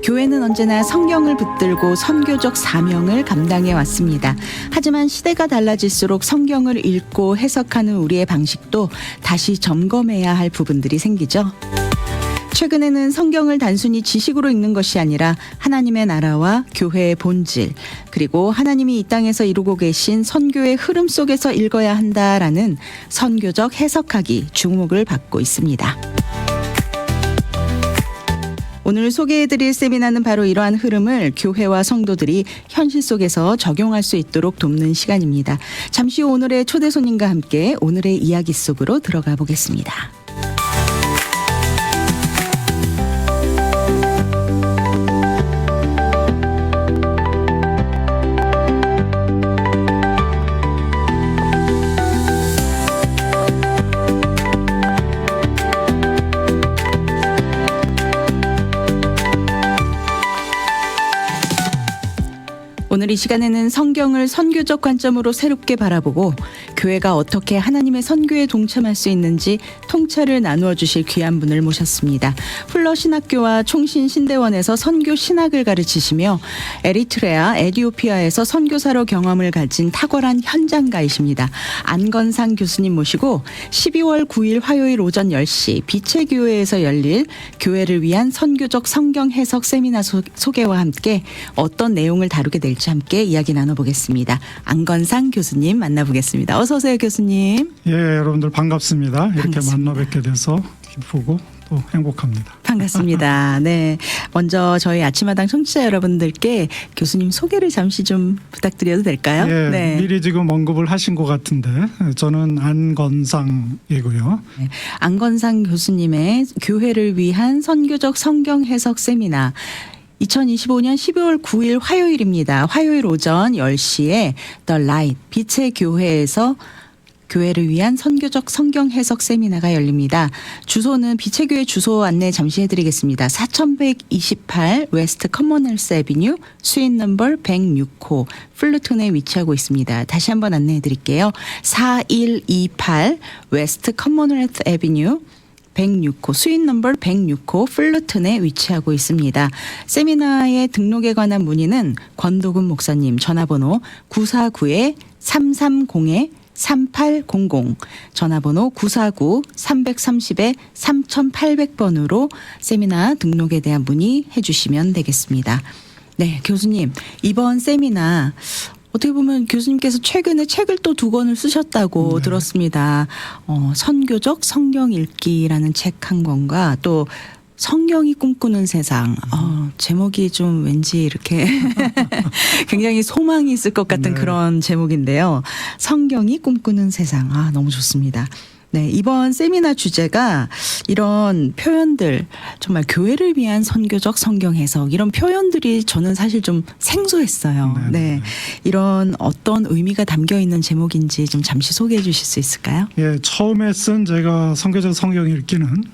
교회는 언제나 성경을 붙들고 선교적 사명을 감당해 왔습니다. 하지만 시대가 달라질수록 성경을 읽고 해석하는 우리의 방식도 다시 점검해야 할 부분들이 생기죠. 최근에는 성경을 단순히 지식으로 읽는 것이 아니라 하나님의 나라와 교회의 본질, 그리고 하나님이 이 땅에서 이루고 계신 선교의 흐름 속에서 읽어야 한다라는 선교적 해석학이 주목을 받고 있습니다. 오늘 소개해드릴 세미나는 바로 이러한 흐름을 교회와 성도들이 현실 속에서 적용할 수 있도록 돕는 시간입니다. 잠시 후 오늘의 초대 손님과 함께 오늘의 이야기 속으로 들어가 보겠습니다. 오늘 이 시간에는 성경을 선교적 관점으로 새롭게 바라보고 교회가 어떻게 하나님의 선교에 동참할 수 있는지 통찰을 나누어 주실 귀한 분을 모셨습니다. 풀러 신학교와 총신 신대원에서 선교 신학을 가르치시며 에리트레아, 에디오피아에서 선교사로 경험을 가진 탁월한 현장가이십니다. 안건상 교수님 모시고 12월 9일 화요일 오전 10시 빛의 교회에서 열릴 교회를 위한 선교적 성경 해석 세미나 소개와 함께 어떤 내용을 다루게 될지 함께 이야기 나눠보겠습니다. 안건상 교수님 만나보겠습니다. 어서 오세요, 교수님. 예, 여러분들 반갑습니다. 이렇게 반갑습니다. 만나 뵙게 돼서 기쁘고 또 행복합니다. 반갑습니다. 네, 먼저 저희 아침마당 청취자 여러분들께 교수님 소개를 잠시 좀 부탁드려도 될까요? 예, 네. 미리 지금 언급을 하신 것 같은데 저는 안건상이고요. 네, 안건상 교수님의 교회를 위한 선교적 성경 해석 세미나 2025년 12월 9일 화요일입니다. 화요일 오전 10시에 The Light, 빛의 교회에서 교회를 위한 선교적 성경 해석 세미나가 열립니다. 주소는 빛의 교회 주소 안내 잠시 해드리겠습니다. 4128 웨스트 커먼웰스 애비뉴 스윗 넘버 106호 플루톤에 위치하고 있습니다. 다시 한번 안내해 드릴게요. 4128 웨스트 커먼웰스 애비뉴 106호 스윗 넘버 106호 플루튼에 위치하고 있습니다. 세미나에 등록에 관한 문의는 권도금 목사님 전화번호 949-330-3800 전화번호 949-330-3800번으로 세미나 등록에 대한 문의해 주시면 되겠습니다. 네, 교수님 이번 세미나 어떻게 보면 교수님께서 최근에 책을 또 2권을 쓰셨다고 들었습니다. 선교적 성경 읽기라는 책 한 권과 또 성경이 꿈꾸는 세상. 제목이 좀 왠지 이렇게 굉장히 소망이 있을 것 같은 그런 제목인데요. 성경이 꿈꾸는 세상. 너무 좋습니다. 네, 이번 세미나 주제가 이런 표현들, 정말 교회를 위한 선교적 성경 해석, 이런 표현들이 저는 사실 좀 생소했어요. 네, 이런 어떤 의미가 담겨 있는 제목인지 좀 잠시 소개해 주실 수 있을까요? 예, 처음에 쓴 제가 선교적 성경 읽기는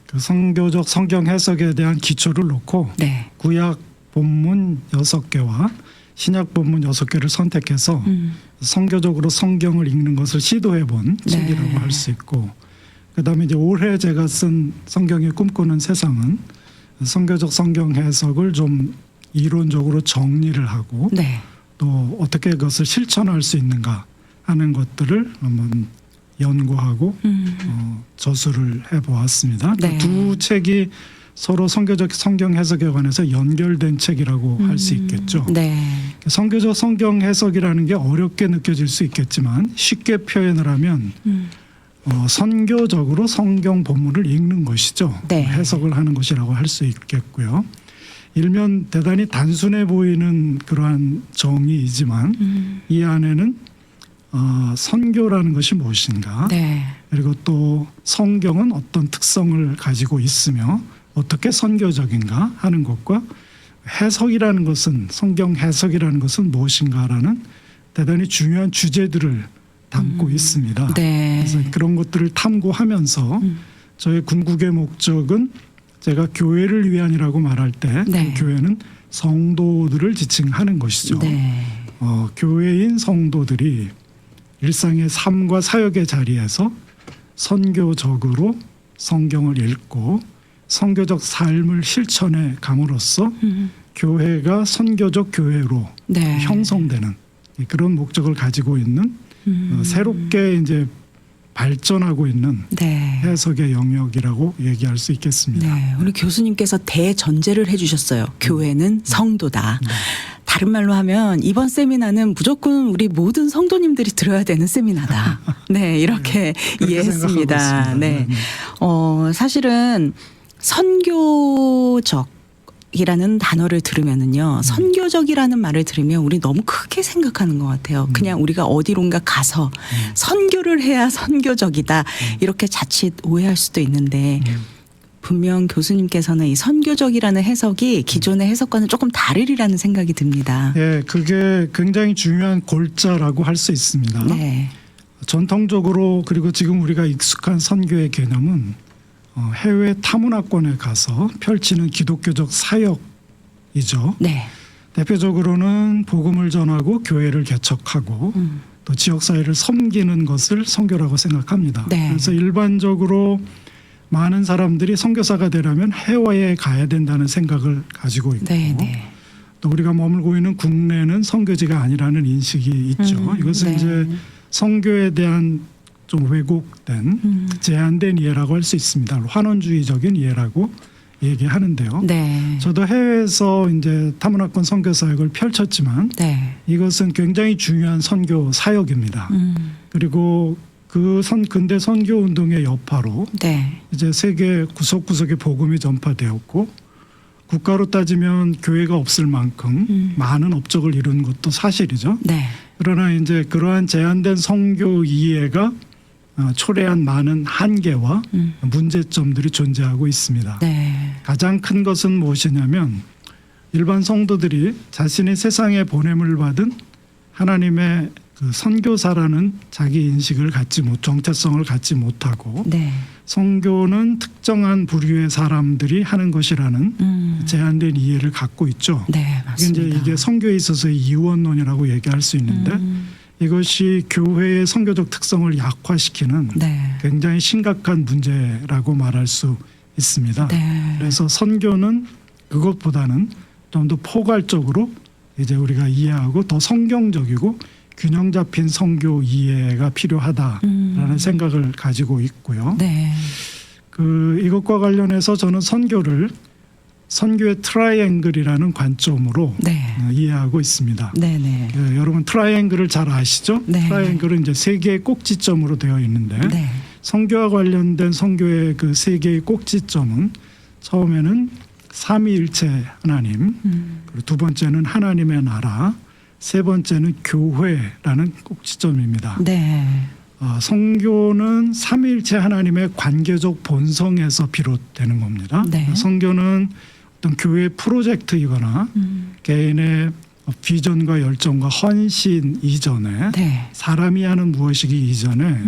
그 선교적 성경 해석에 대한 기초를 놓고 네. 구약 본문 6개와 신약 본문 6개를 선택해서 선교적으로 성경을 읽는 것을 시도해 본 책이라고 할 수 있고, 그다음에 이제 올해 제가 쓴 성경이 꿈꾸는 세상은 선교적 성경 해석을 좀 이론적으로 정리를 하고 또 어떻게 그것을 실천할 수 있는가 하는 것들을 한번 연구하고 저술을 해보았습니다. 네. 두 책이 서로 선교적 성경 해석에 관해서 연결된 책이라고 할 수 있겠죠. 네. 선교적 성경 해석이라는 게 어렵게 느껴질 수 있겠지만 쉽게 표현을 하면 선교적으로 성경 본문을 읽는 것이죠. 네. 해석을 하는 것이라고 할 수 있겠고요. 일면 대단히 단순해 보이는 그러한 정의이지만 이 안에는 선교라는 것이 무엇인가, 그리고 또 성경은 어떤 특성을 가지고 있으며 어떻게 선교적인가 하는 것과 해석이라는 것은, 성경 해석이라는 것은 무엇인가라는 대단히 중요한 주제들을 담고 있습니다. 그래서 그런 것들을 탐구하면서 저의 궁극의 목적은 제가 교회를 위한이라고 말할 때 그 교회는 성도들을 지칭하는 것이죠. 교회인 성도들이 일상의 삶과 사역의 자리에서 선교적으로 성경을 읽고 선교적 삶을 실천해 감으로써 교회가 선교적 교회로 네. 형성되는 그런 목적을 가지고 있는 새롭게 이제 발전하고 있는 네. 해석의 영역이라고 얘기할 수 있겠습니다. 네, 우리 교수님께서 대전제를 해주셨어요. 교회는 성도다. 다른 말로 하면 이번 세미나는 무조건 우리 모든 성도님들이 들어야 되는 세미나다. 네, 이렇게 그렇게 이해했습니다. 생각하고 있습니다. 네, 네. 사실은 선교적이라는 단어를 들으면은요, 선교적이라는 말을 들으면 우리 너무 크게 생각하는 것 같아요. 그냥 우리가 어디론가 가서 선교를 해야 선교적이다. 이렇게 자칫 오해할 수도 있는데 분명 교수님께서는 이 선교적이라는 해석이 기존의 해석과는 조금 다르리라는 생각이 듭니다. 예, 그게 굉장히 중요한 골자라고 할 수 있습니다. 네. 전통적으로 그리고 지금 우리가 익숙한 선교의 개념은 해외 타문화권에 가서 펼치는 기독교적 사역이죠. 네. 대표적으로는 복음을 전하고 교회를 개척하고 또 지역사회를 섬기는 것을 선교라고 생각합니다. 네. 그래서 일반적으로 많은 사람들이 선교사가 되려면 해외에 가야 된다는 생각을 가지고 있고 네, 네. 또 우리가 머물고 있는 국내는 선교지가 아니라는 인식이 있죠. 이것은 네. 이제 선교에 대한 좀 왜곡된 제한된 이해라고 할 수 있습니다. 환원주의적인 이해라고 얘기하는데요. 네. 저도 해외에서 이제 타문화권 선교 사역을 펼쳤지만 네. 이것은 굉장히 중요한 선교 사역입니다. 그리고 근대 선교 운동의 여파로 네. 이제 세계 구석구석에 복음이 전파되었고 국가로 따지면 교회가 없을 만큼 많은 업적을 이룬 것도 사실이죠. 네. 그러나 이제 그러한 제한된 선교 이해가 초래한 많은 한계와 문제점들이 존재하고 있습니다. 네. 가장 큰 것은 무엇이냐면 일반 성도들이 자신이 세상에 보냄을 받은 하나님의 그 선교사라는 자기 인식을 정체성을 갖지 못하고 네. 선교는 특정한 부류의 사람들이 하는 것이라는 제한된 이해를 갖고 있죠. 네, 맞습니다. 이게 선교에 있어서의 이원론이라고 얘기할 수 있는데 이것이 교회의 선교적 특성을 약화시키는 네. 굉장히 심각한 문제라고 말할 수 있습니다. 네. 그래서 선교는 그것보다는 좀 더 포괄적으로 이제 우리가 이해하고 더 성경적이고 균형 잡힌 선교 이해가 필요하다라는 생각을 가지고 있고요. 네. 이것과 관련해서 저는 선교의 트라이앵글이라는 관점으로 네. 이해하고 있습니다. 네, 네. 여러분 트라이앵글을 잘 아시죠? 네. 트라이앵글은 이제 세 개의 꼭지점으로 되어 있는데 네. 선교와 관련된 선교의 그 세 개의 꼭지점은 처음에는 삼위일체 하나님, 그리고 두 번째는 하나님의 나라, 세 번째는 교회라는 꼭지점입니다. 네. 선교는 삼위일체 하나님의 관계적 본성에서 비롯되는 겁니다. 네. 선교는 어떤 교회 프로젝트이거나 개인의 비전과 열정과 헌신 이전에 네. 사람이 하는 무엇이기 이전에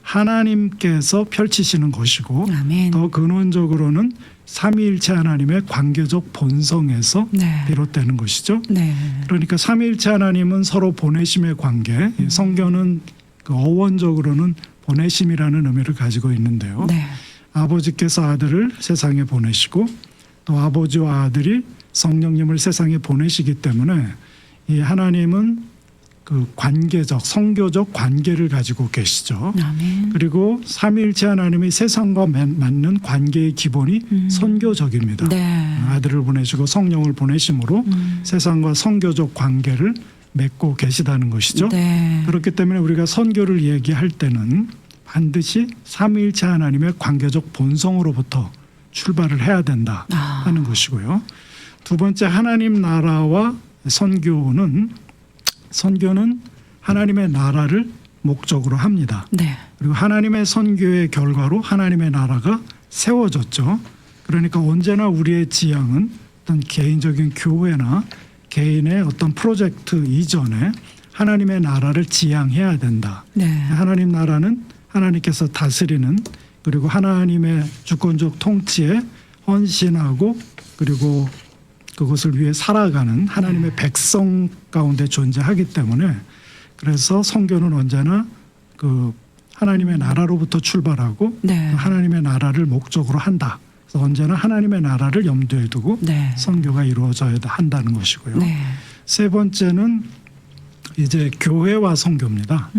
하나님께서 펼치시는 것이고 아멘. 더 근원적으로는 삼위일체 하나님의 관계적 본성에서 네. 비롯되는 것이죠. 네. 그러니까 삼위일체 하나님은 서로 보내심의 관계, 성경은 그 어원적으로는 보내심이라는 의미를 가지고 있는데요. 네. 아버지께서 아들을 세상에 보내시고 또 아버지와 아들이 성령님을 세상에 보내시기 때문에 이 하나님은 그 관계적, 성교적 관계를 가지고 계시죠. 아멘. 그리고 삼위일체 하나님이 세상과 맞는 관계의 기본이 선교적입니다. 네. 아들을 보내시고 성령을 보내심으로 세상과 선교적 관계를 맺고 계시다는 것이죠. 네. 그렇기 때문에 우리가 선교를 얘기할 때는 반드시 삼위일체 하나님의 관계적 본성으로부터 출발을 해야 된다 하는 것이고요. 두 번째 하나님 나라와 선교는 하나님의 나라를 목적으로 합니다. 네. 그리고 하나님의 선교의 결과로 하나님의 나라가 세워졌죠. 그러니까 언제나 우리의 지향은 어떤 개인적인 교회나 개인의 어떤 프로젝트 이전에 하나님의 나라를 지향해야 된다. 네. 하나님 나라는 하나님께서 다스리는 그리고 하나님의 주권적 통치에 헌신하고 그리고 그것을 위해 살아가는 하나님의 백성 가운데 존재하기 때문에 그래서 선교는 언제나 그 하나님의 나라로부터 출발하고 네. 하나님의 나라를 목적으로 한다. 그래서 언제나 하나님의 나라를 염두에 두고 네. 선교가 이루어져야 한다는 것이고요. 네. 세 번째는 이제 교회와 선교입니다.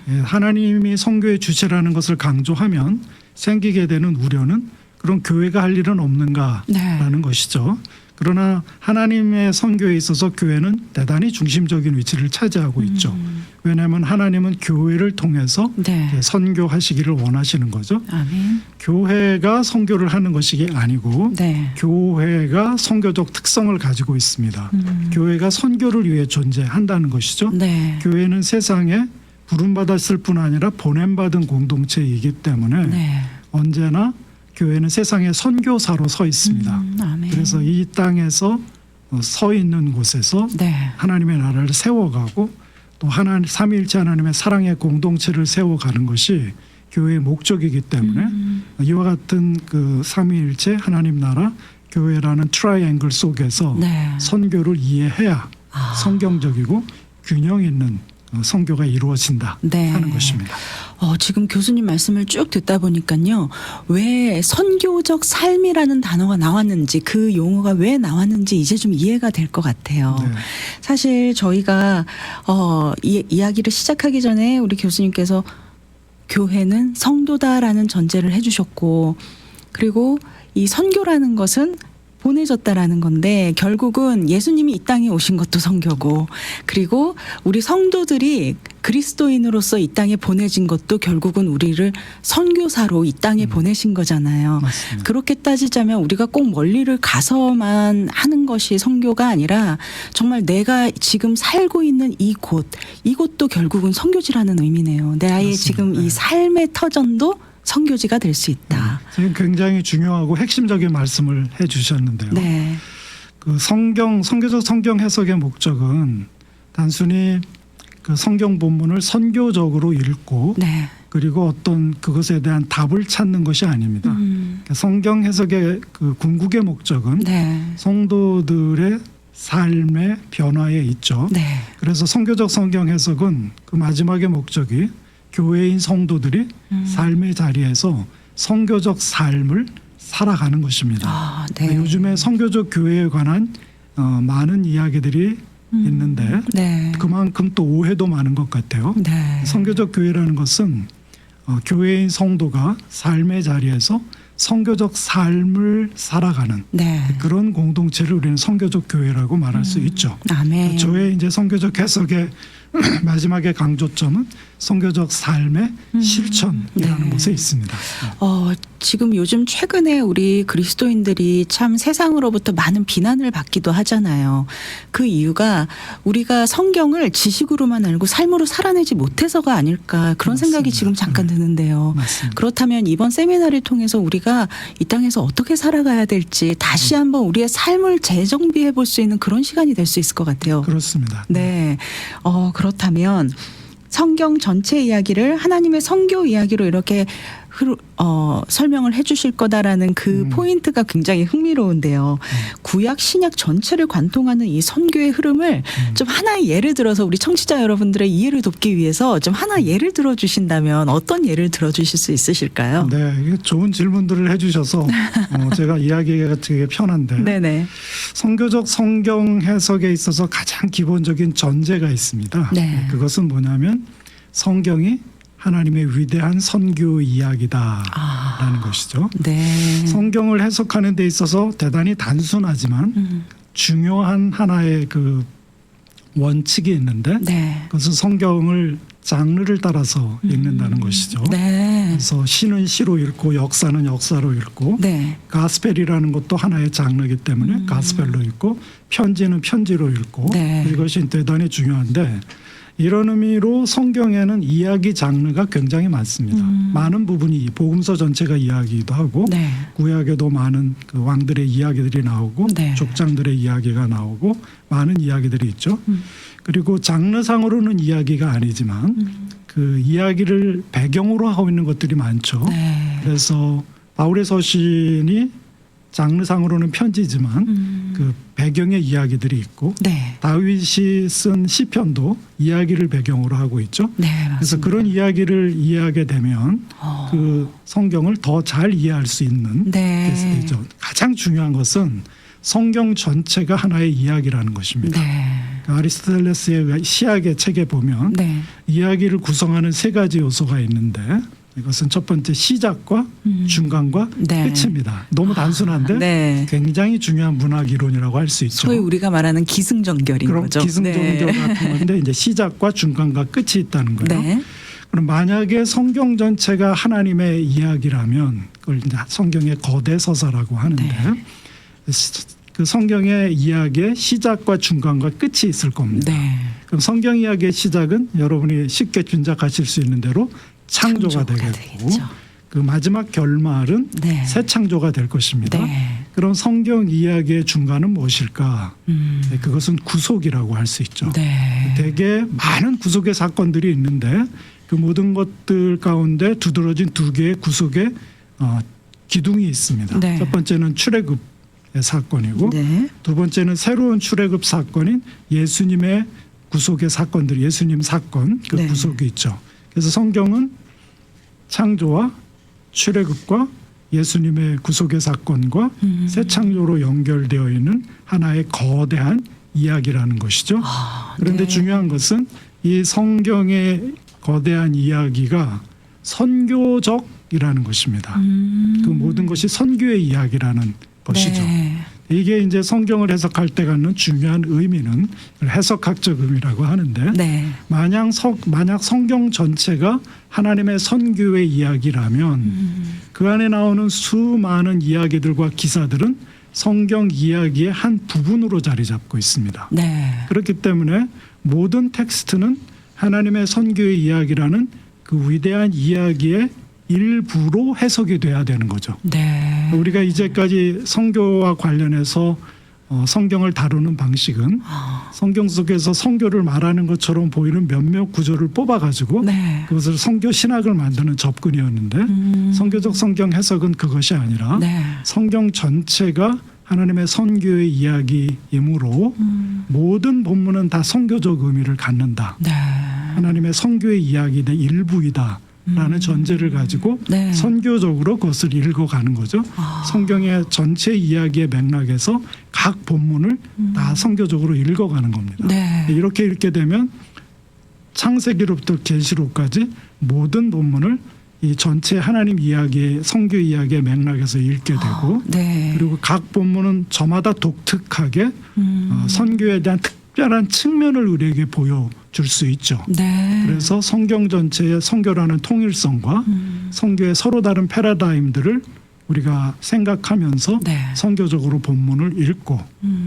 예, 하나님이 선교의 주체라는 것을 강조하면 생기게 되는 우려는 그럼 교회가 할 일은 없는가라는 네. 것이죠. 그러나 하나님의 선교에 있어서 교회는 대단히 중심적인 위치를 차지하고 있죠. 왜냐하면 하나님은 교회를 통해서 네. 선교하시기를 원하시는 거죠. 아멘. 교회가 선교를 하는 것이 아니고 네. 교회가 선교적 특성을 가지고 있습니다. 교회가 선교를 위해 존재한다는 것이죠. 네. 교회는 세상에 부름받았을 뿐 아니라 보냄받은 공동체이기 때문에 네. 언제나 교회는 세상의 선교사로 서 있습니다. 아멘. 그래서 이 땅에서 서 있는 곳에서 네. 하나님의 나라를 세워가고 또 삼위일체 하나님의 사랑의 공동체를 세워가는 것이 교회의 목적이기 때문에 이와 같은 그 삼위일체 하나님 나라 교회라는 트라이앵글 속에서 네. 선교를 이해해야 성경적이고 균형 있는 선교가 이루어진다 네. 하는 것입니다. 지금 교수님 말씀을 쭉 듣다 보니까요. 왜 선교적 삶이라는 단어가 나왔는지 그 용어가 왜 나왔는지 이제 좀 이해가 될 것 같아요. 네. 사실 저희가 이야기를 시작하기 전에 우리 교수님께서 교회는 성도다라는 전제를 해주셨고 그리고 이 선교라는 것은 보내졌다라는 건데 결국은 예수님이 이 땅에 오신 것도 선교고 그리고 우리 성도들이 그리스도인으로서 이 땅에 보내진 것도 결국은 우리를 선교사로 이 땅에 보내신 거잖아요. 맞습니다. 그렇게 따지자면 우리가 꼭 멀리를 가서만 하는 것이 선교가 아니라 정말 내가 지금 살고 있는 이곳도 결국은 선교지라는 의미네요. 내 아이의 맞습니다. 지금 이 네. 삶의 터전도 선교지가 될 수 있다. 지금 굉장히 중요하고 핵심적인 말씀을 해주셨는데요. 네. 그 선교적 성경 해석의 목적은 단순히 그 성경 본문을 선교적으로 읽고 네. 그리고 어떤 그것에 대한 답을 찾는 것이 아닙니다. 성경 해석의 그 궁극의 목적은 네. 성도들의 삶의 변화에 있죠. 네. 그래서 선교적 성경 해석은 그 마지막의 목적이 교회인 성도들이 삶의 자리에서 선교적 삶을 살아가는 것입니다. 네. 요즘에 선교적 교회에 관한 많은 이야기들이 있는데 네. 그만큼 또 오해도 많은 것 같아요. 네. 선교적 교회라는 것은 교회인 성도가 삶의 자리에서 선교적 삶을 살아가는 네. 그런 공동체를 우리는 선교적 교회라고 말할 수 있죠. 아멘. 저의 이제 선교적 해석의 마지막의 강조점은 선교적 삶의 실천이라는 네. 곳에 있습니다. 지금 요즘 최근에 우리 그리스도인들이 참 세상으로부터 많은 비난을 받기도 하잖아요. 그 이유가 우리가 성경을 지식으로만 알고 삶으로 살아내지 못해서가 아닐까 그런 맞습니다. 생각이 지금 잠깐 드는데요. 맞습니다. 그렇다면 이번 세미나를 통해서 우리가 이 땅에서 어떻게 살아가야 될지 다시 한번 우리의 삶을 재정비해 볼 수 있는 그런 시간이 될 수 있을 것 같아요. 그렇습니다. 네. 그렇다면 성경 전체 이야기를 하나님의 선교 이야기로 이렇게 설명을 해 주실 거다라는 그 포인트가 굉장히 흥미로운데요. 구약 신약 전체를 관통하는 이 선교의 흐름을 좀 하나의 예를 들어서 우리 청취자 여러분들의 이해를 돕기 위해서 좀 하나 예를 들어 주신다면 어떤 예를 들어 주실 수 있으실까요? 네, 이게 좋은 질문들을 해주셔서 제가 이야기가 되게 편한데 네네. 선교적 성경 해석에 있어서 가장 기본적인 전제가 있습니다. 네. 그것은 뭐냐면 성경이 하나님의 위대한 선교 이야기다라는 것이죠. 네. 성경을 해석하는 데 있어서 대단히 단순하지만 중요한 하나의 그 원칙이 있는데 네. 그것은 성경을 장르를 따라서 읽는다는 것이죠. 네. 그래서 시는 시로 읽고 역사는 역사로 읽고 네. 가스펠이라는 것도 하나의 장르이기 때문에 가스펠로 읽고 편지는 편지로 읽고 네. 이것이 대단히 중요한데 이런 의미로 성경에는 이야기 장르가 굉장히 많습니다. 많은 부분이 복음서 전체가 이야기도 하고 네. 구약에도 많은 그 왕들의 이야기들이 나오고 네. 족장들의 이야기가 나오고 많은 이야기들이 있죠. 그리고 장르상으로는 이야기가 아니지만 그 이야기를 배경으로 하고 있는 것들이 많죠. 네. 그래서 바울의 서신이 장르상으로는 편지지만 그 배경의 이야기들이 있고 네. 다윗이 쓴 시편도 이야기를 배경으로 하고 있죠. 네, 맞습니다. 그래서 그런 이야기를 이해하게 되면 어. 그 성경을 더 잘 이해할 수 있는 네. 되죠. 가장 중요한 것은 성경 전체가 하나의 이야기라는 것입니다. 네. 아리스토텔레스의 시학의 책에 보면 네. 이야기를 구성하는 세 가지 요소가 있는데 이것은 첫 번째 시작과 중간과 네. 끝입니다. 너무 단순한데 네. 굉장히 중요한 문학 이론이라고 할 수 있죠. 소위 우리가 말하는 기승전결인 그럼 거죠. 기승전결 네. 같은 건데 이제 시작과 중간과 끝이 있다는 거예요. 네. 그럼 만약에 성경 전체가 하나님의 이야기라면 그걸 이제 성경의 거대 서사라고 하는데 네. 그 성경의 이야기의 시작과 중간과 끝이 있을 겁니다. 네. 그럼 성경 이야기의 시작은 여러분이 쉽게 짐작하실 수 있는 대로 창조가 되겠고 되겠죠. 그 마지막 결말은 네. 새 창조가 될 것입니다. 네. 그럼 성경 이야기의 중간은 무엇일까? 네, 그것은 구속이라고 할 수 있죠. 네. 대개 많은 구속의 사건들이 있는데 그 모든 것들 가운데 두드러진 두 개의 구속의 기둥이 있습니다. 네. 첫 번째는 출애굽의 사건이고 네. 두 번째는 새로운 출애굽 사건인 예수님의 구속의 사건들, 예수님 사건 그 네. 구속이 있죠. 그래서 성경은 창조와 출애굽과 예수님의 구속의 사건과 새 창조로 연결되어 있는 하나의 거대한 이야기라는 것이죠. 그런데 네. 중요한 것은 이 성경의 거대한 이야기가 선교적이라는 것입니다. 그 모든 것이 선교의 이야기라는 것이죠. 네. 이게 이제 성경을 해석할 때 갖는 중요한 의미는 해석학적 의미라고 하는데 네. 만약 성경 전체가 하나님의 선교의 이야기라면 그 안에 나오는 수많은 이야기들과 기사들은 성경 이야기의 한 부분으로 자리 잡고 있습니다. 네. 그렇기 때문에 모든 텍스트는 하나님의 선교의 이야기라는 그 위대한 이야기의 일부로 해석이 돼야 되는 거죠. 네. 우리가 이제까지 성교와 관련해서 성경을 다루는 방식은 성경 속에서 성교를 말하는 것처럼 보이는 몇몇 구조를 뽑아가지고 네. 그것을 성교 신학을 만드는 접근이었는데 성교적 성경 해석은 그것이 아니라 네. 성경 전체가 하나님의 선교의 이야기이므로 모든 본문은 다 선교적 의미를 갖는다. 네. 하나님의 선교의 이야기의 일부이다. 라는 전제를 가지고 네. 선교적으로 그것을 읽어가는 거죠. 성경의 전체 이야기의 맥락에서 각 본문을 다 선교적으로 읽어가는 겁니다. 네. 이렇게 읽게 되면 창세기로부터 계시록까지 모든 본문을 이 전체 하나님 이야기의 선교 이야기의 맥락에서 읽게 되고 네. 그리고 각 본문은 저마다 독특하게 선교에 대한 특별한 측면을 우리에게 보여줄 수 있죠. 네. 그래서 성경 전체의 선교라는 통일성과 선교의 서로 다른 패러다임들을 우리가 생각하면서 네. 선교적으로 본문을 읽고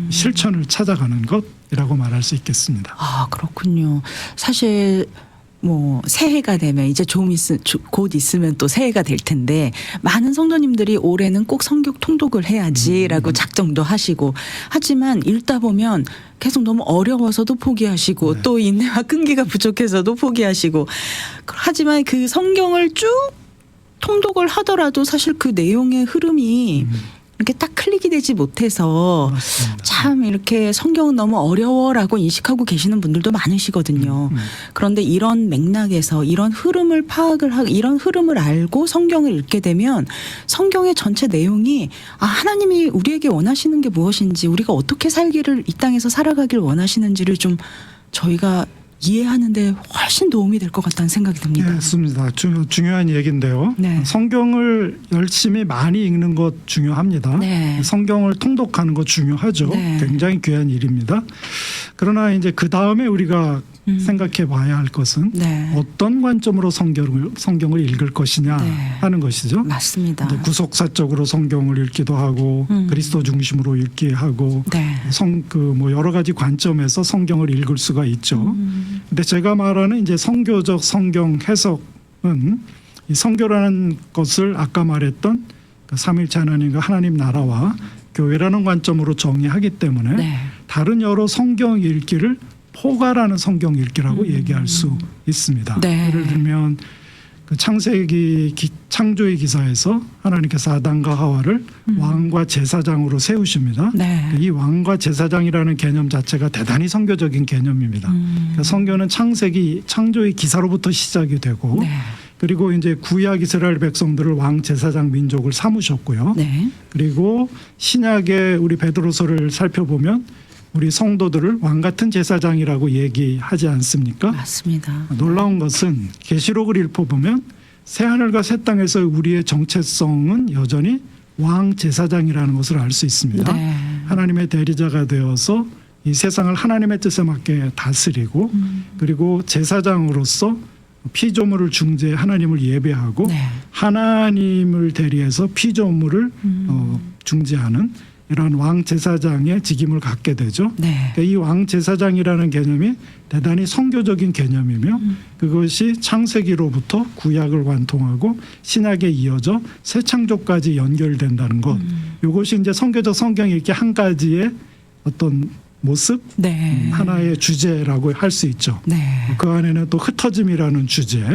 실천을 찾아가는 것이라고 말할 수 있겠습니다. 아, 그렇군요. 사실 뭐 새해가 되면 이제 곧 있으면 또 새해가 될 텐데 많은 성도님들이 올해는 꼭 성경 통독을 해야지라고 작정도 하시고 하지만 읽다 보면 계속 너무 어려워서도 포기하시고 네. 또 인내와 끈기가 부족해서도 포기하시고 하지만 그 성경을 쭉 통독을 하더라도 사실 그 내용의 흐름이 이렇게 딱 클릭이 되지 못해서 맞습니다. 참 이렇게 성경은 너무 어려워라고 인식하고 계시는 분들도 많으시거든요. 그런데 이런 맥락에서 이런 흐름을 파악을 하고 이런 흐름을 알고 성경을 읽게 되면 성경의 전체 내용이 아, 하나님이 우리에게 원하시는 게 무엇인지 우리가 어떻게 살기를 이 땅에서 살아가길 원하시는지를 좀 저희가 이해하는데 훨씬 도움이 될 것 같다는 생각이 듭니다. 네, 맞습니다. 중요한 얘기인데요. 네. 성경을 열심히 많이 읽는 것 중요합니다. 네. 성경을 통독하는 것 중요하죠. 네. 굉장히 귀한 일입니다. 그러나 이제 그 다음에 우리가 생각해 봐야 할 것은 네. 어떤 관점으로 성경을 읽을 것이냐 네. 하는 것이죠. 맞습니다. 이제 구속사적으로 성경을 읽기도 하고 그리스도 중심으로 읽기 하고 네. 뭐 여러 가지 관점에서 성경을 읽을 수가 있죠. 근데 제가 말하는 이제 선교적 성경 해석은 이 선교라는 것을 아까 말했던 그 삼일체 하나님과 하나님 나라와 교회라는 관점으로 정의하기 때문에 네. 다른 여러 성경 읽기를 포괄하는 성경 읽기라고 얘기할 수 있습니다. 네. 예를 들면 그 창세기 창조의 기사에서 하나님께서 아담과 하와를 왕과 제사장으로 세우십니다. 네. 이 왕과 제사장이라는 개념 자체가 대단히 선교적인 개념입니다. 그러니까 성경은 창세기 창조의 기사로부터 시작이 되고 네. 그리고 이제 구약 이스라엘 백성들을 왕 제사장 민족을 삼으셨고요. 네. 그리고 신약의 우리 베드로서를 살펴보면 우리 성도들을 왕 같은 제사장이라고 얘기하지 않습니까? 맞습니다. 놀라운 것은 계시록을 읽어보면 새하늘과 새 땅에서 우리의 정체성은 여전히 왕 제사장이라는 것을 알 수 있습니다. 네. 하나님의 대리자가 되어서 이 세상을 하나님의 뜻에 맞게 다스리고 그리고 제사장으로서 피조물을 중재해 하나님을 예배하고 네. 하나님을 대리해서 피조물을 중재하는 이런 왕 제사장의 직임을 갖게 되죠. 네. 그러니까 이 왕 제사장이라는 개념이 대단히 선교적인 개념이며 그것이 창세기로부터 구약을 관통하고 신약에 이어져 새 창조까지 연결된다는 것. 이것이 이제 선교적 성경이 이렇게 한 가지의 어떤 모습, 네. 하나의 주제라고 할 수 있죠. 네. 그 안에는 또 흩어짐이라는 주제,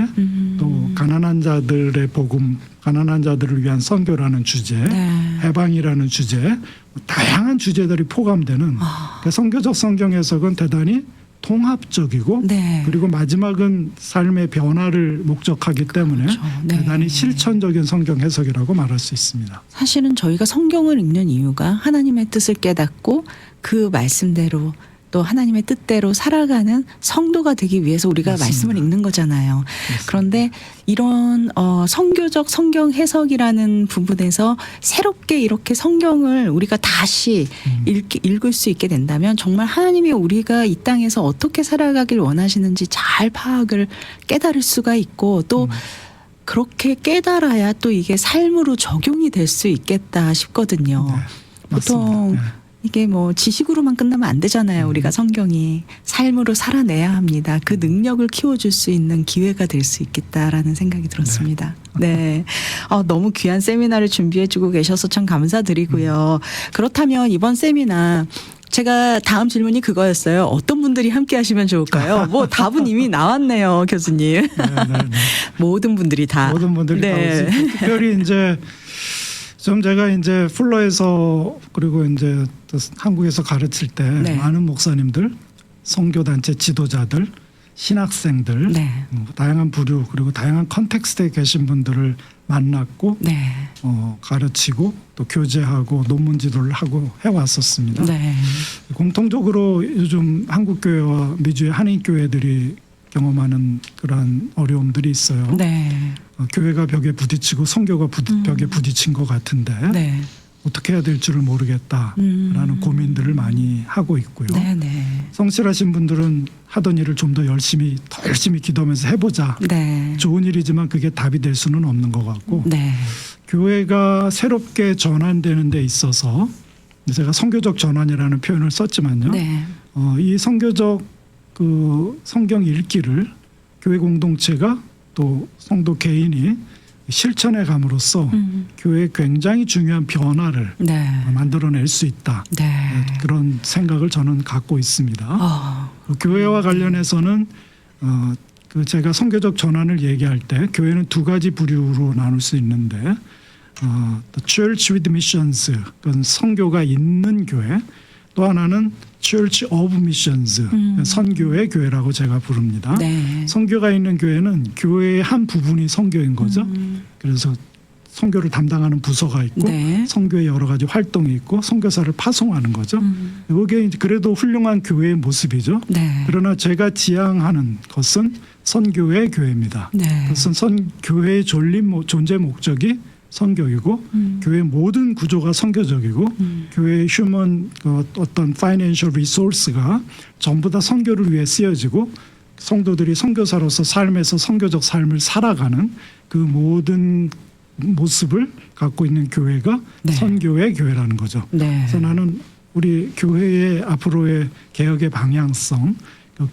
또 가난한 자들의 복음, 가난한 자들을 위한 선교라는 주제, 네. 해방이라는 주제, 다양한 주제들이 포함되는 그 선교적 성경 해석은 대단히 통합적이고 네. 그리고 마지막은 삶의 변화를 목적하기 때문에 그렇죠. 네. 대단히 실천적인 성경 해석이라고 말할 수 있습니다. 사실은 저희가 성경을 읽는 이유가 하나님의 뜻을 깨닫고 그 말씀대로 또 하나님의 뜻대로 살아가는 성도가 되기 위해서 우리가 맞습니다. 말씀을 읽는 거잖아요. 그렇습니다. 그런데 이런 선교적 성경 해석이라는 부분에서 새롭게 이렇게 성경을 우리가 다시 읽을 수 있게 된다면 정말 하나님이 우리가 이 땅에서 어떻게 살아가길 원하시는지 잘 파악을 깨달을 수가 있고 또 그렇게 깨달아야 또 이게 삶으로 적용이 될 수 있겠다 싶거든요. 네, 보통 맞습니다. 네. 이게 뭐 지식으로만 끝나면 안 되잖아요. 우리가 성경이 삶으로 살아내야 합니다. 그 능력을 키워줄 수 있는 기회가 될 수 있겠다라는 생각이 들었습니다. 네, 너무 귀한 세미나를 준비해주고 계셔서 참 감사드리고요. 그렇다면 이번 세미나 제가 다음 질문이 그거였어요. 어떤 분들이 함께 하시면 좋을까요? 뭐 답은 이미 나왔네요, 교수님. 네, 네, 네. 모든 분들이 다. 모든 분들이 다 네. 오시고 특별히 이제 좀 제가 이제 플러에서 그리고 이제 또 한국에서 가르칠 때 네. 많은 목사님들, 선교단체 지도자들, 신학생들, 네. 다양한 부류 그리고 다양한 컨텍스트에 계신 분들을 만났고 네. 가르치고 또 교제하고 논문 지도를 하고 해왔었습니다. 네. 공통적으로 요즘 한국 교회와 미주의 한인 교회들이 경험하는 그러한 어려움들이 있어요. 네. 교회가 벽에 부딪히고 선교가 벽에 부딪힌 것 같은데 네. 어떻게 해야 될 줄을 모르겠다라는 고민들을 많이 하고 있고요. 네. 네. 성실하신 분들은 하던 일을 좀 더 열심히 기도하면서 해보자. 네. 좋은 일이지만 그게 답이 될 수는 없는 것 같고 네. 교회가 새롭게 전환되는 데 있어서 제가 선교적 전환이라는 표현을 썼지만요. 네. 이 선교적 그 성경 읽기를 교회 공동체가 또 성도 개인이 실천해 감으로써 교회에 굉장히 중요한 변화를 네. 만들어낼 수 있다. 네. 그런 생각을 저는 갖고 있습니다. 교회와 관련해서는 그 제가 선교적 전환을 얘기할 때 교회는 두 가지 부류로 나눌 수 있는데 the Church with Missions, 그건 선교가 있는 교회, 또 하나는 Church of Missions, 선교의 교회라고 제가 부릅니다. 네. 선교가 있는 교회는 교회의 한 부분이 선교인 거죠. 그래서 선교를 담당하는 부서가 있고 네. 선교의 여러 가지 활동이 있고 선교사를 파송하는 거죠. 이게 그래도 훌륭한 교회의 모습이죠. 네. 그러나 제가 지향하는 것은 선교의 교회입니다. 네. 그것은 교회의 존재 목적이 선교이고 교회 모든 구조가 선교적이고 교회의 휴먼 어떤 파이낸셜 리소스가 전부 다 선교를 위해 쓰여지고 성도들이 선교사로서 삶에서 선교적 삶을 살아가는 그 모든 모습을 갖고 있는 교회가 네. 선교의 교회라는 거죠. 네. 그래서 나는 우리 교회의 앞으로의 개혁의 방향성,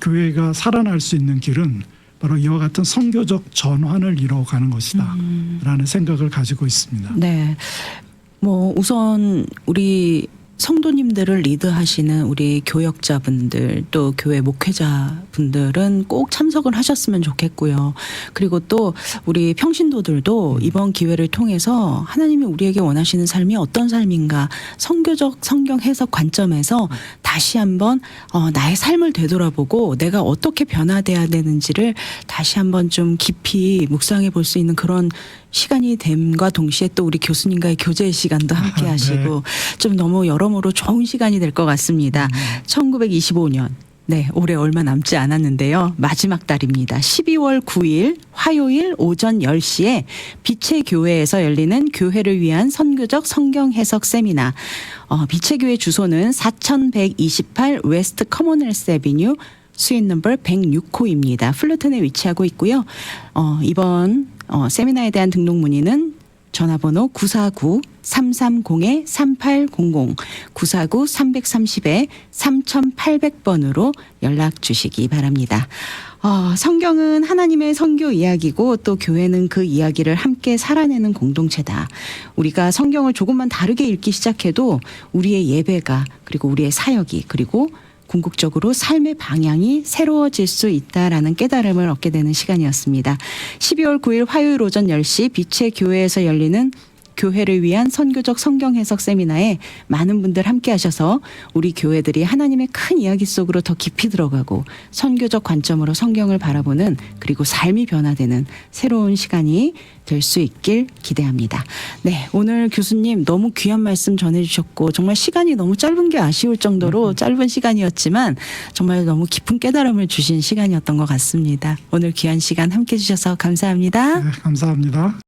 교회가 살아날 수 있는 길은 바로 이와 같은 선교적 전환을 이뤄가는 것이다 라는 생각을 가지고 있습니다. 네. 뭐 우선 우리 성도님들을 리드하시는 우리 교역자분들 또 교회 목회자분들은 꼭 참석을 하셨으면 좋겠고요. 그리고 또 우리 평신도들도 이번 기회를 통해서 하나님이 우리에게 원하시는 삶이 어떤 삶인가 성교적 성경 해석 관점에서 다시 한번 나의 삶을 되돌아보고 내가 어떻게 변화돼야 되는지를 다시 한번 좀 깊이 묵상해 볼 수 있는 그런 시간이 됨과 동시에 또 우리 교수님과의 교제의 시간도 함께 하시고 좀 너무 여러모로 좋은 시간이 될 것 같습니다. 1925년 네, 올해 얼마 남지 않았는데요. 마지막 달입니다. 12월 9일 화요일 오전 10시에 빛의 교회에서 열리는 교회를 위한 선교적 성경 해석 세미나. 빛의 교회 주소는 4128 웨스트 커먼웰스 애비뉴 수인 넘버 106호입니다. 플루턴에 위치하고 있고요. 이번 세미나에 대한 등록 문의는 전화번호 949-330-3800, 949-330-3800번으로 연락 주시기 바랍니다. 성경은 하나님의 선교 이야기고 또 교회는 그 이야기를 함께 살아내는 공동체다. 우리가 성경을 조금만 다르게 읽기 시작해도 우리의 예배가 그리고 우리의 사역이 그리고 궁극적으로 삶의 방향이 새로워질 수 있다라는 깨달음을 얻게 되는 시간이었습니다. 12월 9일 화요일 오전 10시 빛의 교회에서 열리는 교회를 위한 선교적 성경 해석 세미나에 많은 분들 함께 하셔서 우리 교회들이 하나님의 큰 이야기 속으로 더 깊이 들어가고 선교적 관점으로 성경을 바라보는 그리고 삶이 변화되는 새로운 시간이 될 수 있길 기대합니다. 네, 오늘 교수님 너무 귀한 말씀 전해주셨고 정말 시간이 너무 짧은 게 아쉬울 정도로 짧은 시간이었지만 정말 너무 깊은 깨달음을 주신 시간이었던 것 같습니다. 오늘 귀한 시간 함께 해주셔서 감사합니다. 네, 감사합니다.